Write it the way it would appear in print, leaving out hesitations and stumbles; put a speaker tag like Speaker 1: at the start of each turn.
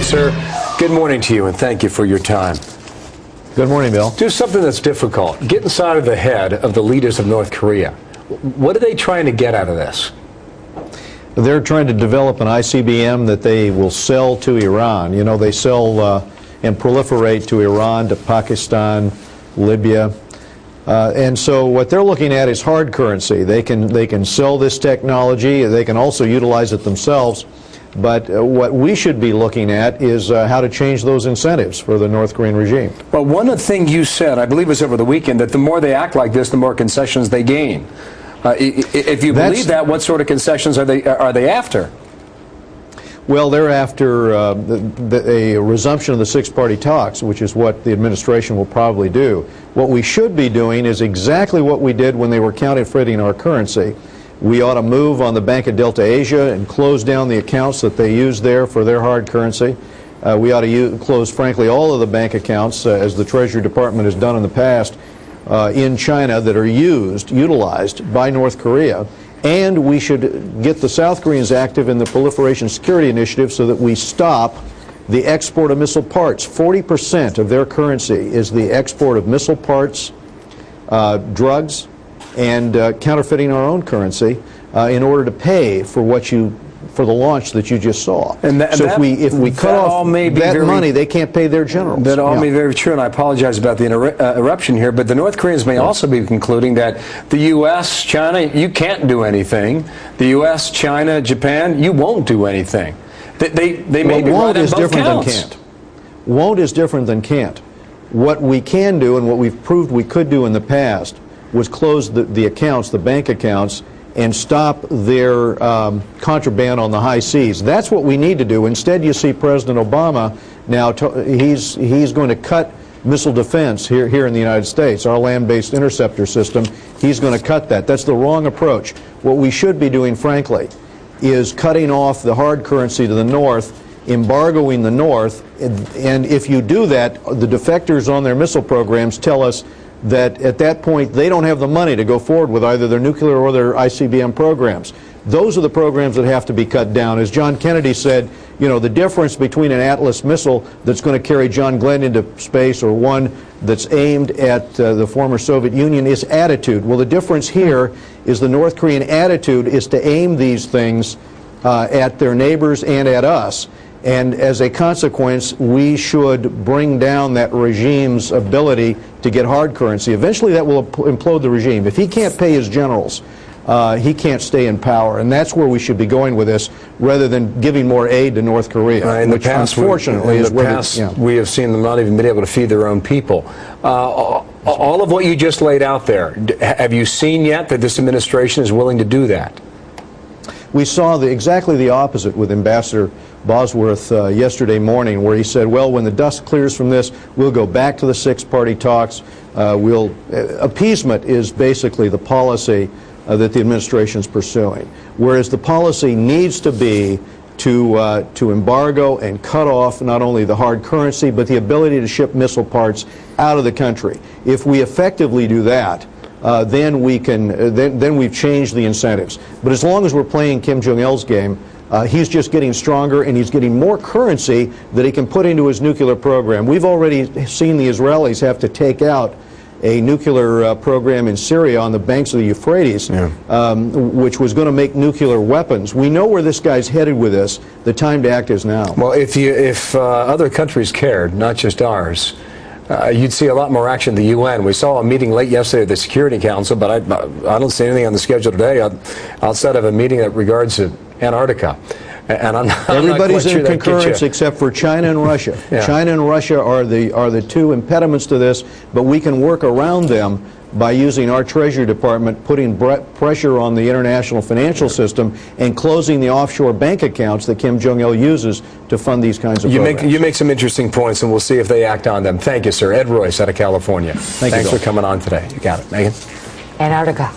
Speaker 1: sir. Good morning to you, and thank you for your time.
Speaker 2: Good morning, Bill.
Speaker 1: Do something that's difficult. Get inside of the head of the leaders of North Korea. What are they trying to get out of this?
Speaker 2: They're trying to develop an ICBM that they will sell to Iran. You know, they sell and proliferate to Iran, to Pakistan, Libya. And so what they're looking at is hard currency. They can sell this technology. They can also utilize it themselves. But what we should be looking at is how to change those incentives for the North Korean regime.
Speaker 1: Well, one of the things you said, I believe it was over the weekend, that the more they act like this, the more concessions they gain. If you believe that, what sort of concessions are they after?
Speaker 2: Well, they're after a resumption of the six-party talks, which is what the administration will probably do. What we should be doing is exactly what we did when they were counterfeiting our currency. We ought to move on the Bank of Delta Asia and close down the accounts that they use there for their hard currency. We ought to close, frankly, all of the bank accounts, as the Treasury Department has done in the past, in China that are utilized by North Korea. And we should get the South Koreans active in the Proliferation Security Initiative so that we stop the export of missile parts. 40% of their currency is the export of missile parts, drugs, and counterfeiting our own currency in order to pay for for the launch that you just saw.
Speaker 1: And
Speaker 2: so if we cut off that money, they can't pay their generals.
Speaker 1: That all may be very true, and I apologize about the interruption here, but the North Koreans may also be concluding that the U.S., China, you can't do anything. The U.S., China, Japan, you won't do anything. They may be right on both counts.
Speaker 2: Won't is different than can't. What we can do, and what we've proved we could do in the past, was close the accounts, the bank accounts, and stop their contraband on the high seas. That's what we need to do. Instead, you see President Obama now, he's going to cut missile defense here in the United States, our land-based interceptor system. He's going to cut that. That's the wrong approach. What we should be doing, frankly, is cutting off the hard currency to the north, embargoing the north, and if you do that, the defectors on their missile programs tell us that at that point they don't have the money to go forward with either their nuclear or their ICBM programs. Those are the programs that have to be cut down. As John Kennedy said, you know, the difference between an Atlas missile that's going to carry John Glenn into space or one that's aimed at the former Soviet Union is attitude. Well, the difference here is the North Korean attitude is to aim these things at their neighbors and at us. And as a consequence, we should bring down that regime's ability to get hard currency. Eventually that will implode the regime. If he can't pay his generals, he can't stay in power. And that's where we should be going with this, rather than giving more aid to North Korea,
Speaker 1: in
Speaker 2: which
Speaker 1: the past,
Speaker 2: unfortunately is where
Speaker 1: we have seen them not even been able to feed their own people. All of what you just laid out there, have you seen yet that this administration is willing to do that?
Speaker 2: We saw exactly the opposite with Ambassador Bosworth yesterday morning, where he said, well, when the dust clears from this, we'll go back to the six-party talks. Appeasement is basically the policy that the administration is pursuing, whereas the policy needs to be to embargo and cut off not only the hard currency, but the ability to ship missile parts out of the country. If we effectively do that, then we've changed the incentives. But as long as we're playing Kim Jong-il's game, he's just getting stronger, and he's getting more currency that he can put into his nuclear program. We've already seen the Israelis have to take out a nuclear program in Syria on the banks of the Euphrates, which was going to make nuclear weapons. We know where this guy's headed with this. The time to act is now.
Speaker 1: Well, if other countries cared, not just ours, you'd see a lot more action in the UN. We saw a meeting late yesterday at the Security Council, but I don't see anything on the schedule today outside of a meeting that regards Antarctica. And
Speaker 2: everybody's in concurrence except for China and Russia. Yeah. China and Russia are the two impediments to this, but we can work around them by using our Treasury Department, putting pressure on the international financial system, and closing the offshore bank accounts that Kim Jong-il uses to fund these kinds of programs.
Speaker 1: You make some interesting points, and we'll see if they act on them. Thank you, sir. Ed Royce out of California. Thanks for coming on today. You got it, Megan.
Speaker 3: Antarctica.